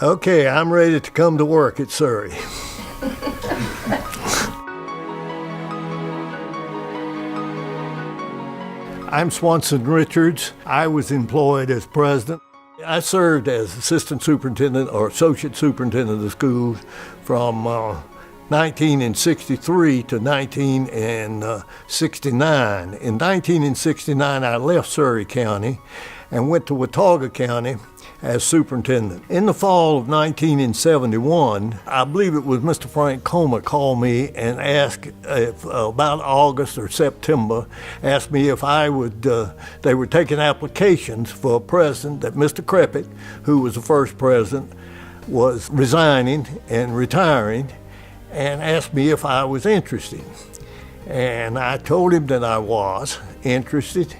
Okay, I'm ready to come to work at Surrey. I'm Swanson Richards. I was employed as president. I served as assistant superintendent or associate superintendent of schools from 1963 to 1969. In 1969, I left Surrey County and went to Watauga County as superintendent. In the fall of 1971, I believe it was Mr. Frank Comer called me and asked if about August or September, asked me if I would, they were taking applications for a president that Mr. Crepit, who was the first president, was resigning and retiring, and asked me if I was interested. And I told him that I was interested.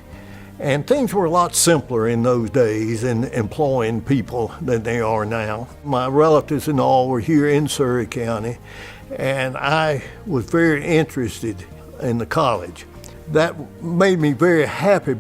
And things were a lot simpler in those days in employing people than they are now. My relatives and all were here in Surrey County, and I was very interested in the college. That made me very happy.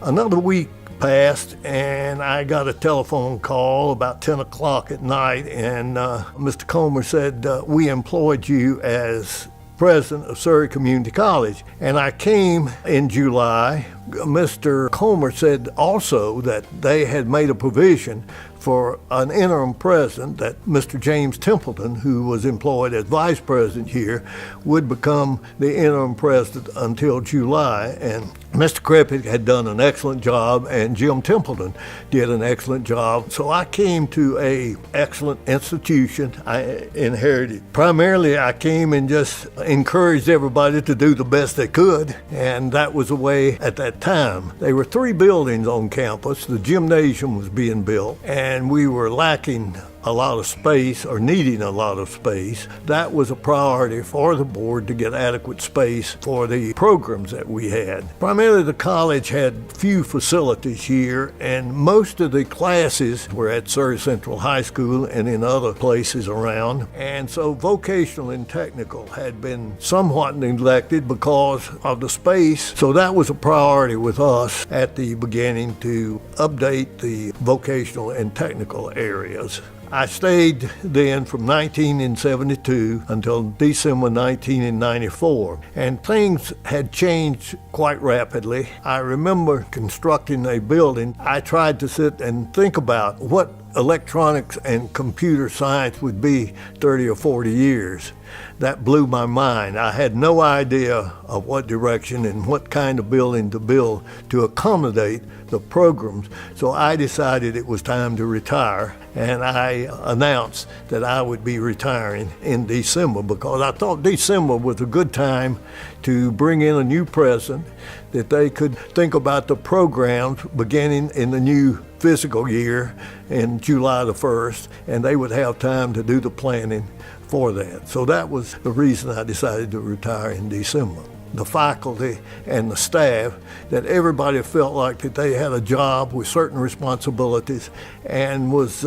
Another week passed, and I got a telephone call about 10 o'clock at night, and Mr. Comer said, we employed you as president of Surrey Community College. And I came in July. Mr. Comer said also that they had made a provision for an interim president, that Mr. James Templeton, who was employed as vice president here, would become the interim president until July. And Mr. Crepit had done an excellent job, and Jim Templeton did an excellent job. So I came to an excellent institution I inherited. Primarily, I came and just encouraged everybody to do the best they could, and that was the way at that time. There were 3 buildings on campus. The gymnasium was being built, and we were lacking a lot of space, or needing a lot of space. That was a priority for the board, to get adequate space for the programs that we had. Primarily, the college had few facilities here, and most of the classes were at Surrey Central High School and in other places around. And so vocational and technical had been somewhat neglected because of the space. So that was a priority with us at the beginning, to update the vocational and technical areas. I stayed then from 1972 until December 1994, and things had changed quite rapidly. I remember constructing a building. I tried to sit and think about what electronics and computer science would be 30 or 40 years. That blew my mind. I had no idea of what direction and what kind of building to build to accommodate the programs. So I decided it was time to retire, and I announced that I would be retiring in December, because I thought December was a good time to bring in a new president, that they could think about the programs beginning in the new fiscal year in July the 1st, and they would have time to do the planning for that. So that was the reason I decided to retire in December. The faculty and the staff, that everybody felt like that they had a job with certain responsibilities and was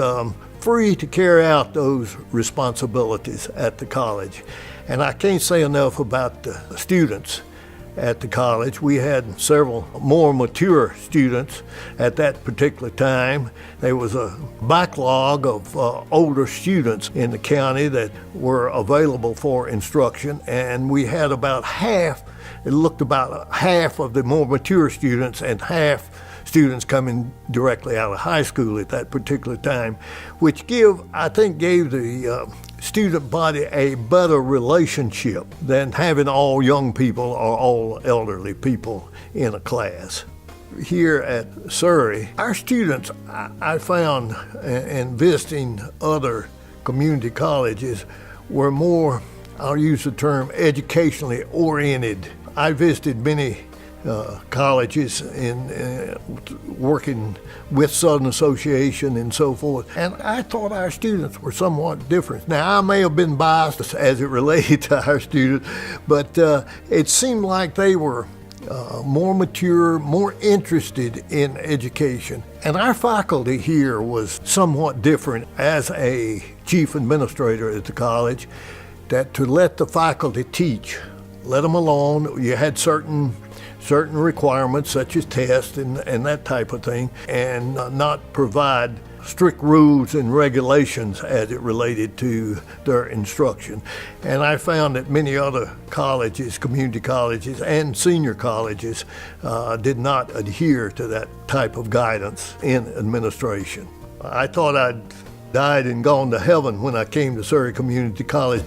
free to carry out those responsibilities at the college. And I can't say enough about the students at the college. We had several more mature students at that particular time. There was a backlog of older students in the county that were available for instruction, and we had about half, it looked about half of the more mature students and half students coming directly out of high school at that particular time, which I think gave the student body a better relationship than having all young people or all elderly people in a class. Here at Surrey, our students, I found in visiting other community colleges, were more, I'll use the term, educationally oriented. I visited many colleges in working with Southern Association and so forth, and I thought our students were somewhat different. Now, I may have been biased as it related to our students, but it seemed like they were more mature, more interested in education. And our faculty here was somewhat different. As a chief administrator at the college, that to let the faculty teach, let them alone. You had certain requirements such as tests and that type of thing, and not provide strict rules and regulations as it related to their instruction. And I found that many other colleges, community colleges and senior colleges did not adhere to that type of guidance in administration. I thought I'd died and gone to heaven when I came to Surrey Community College.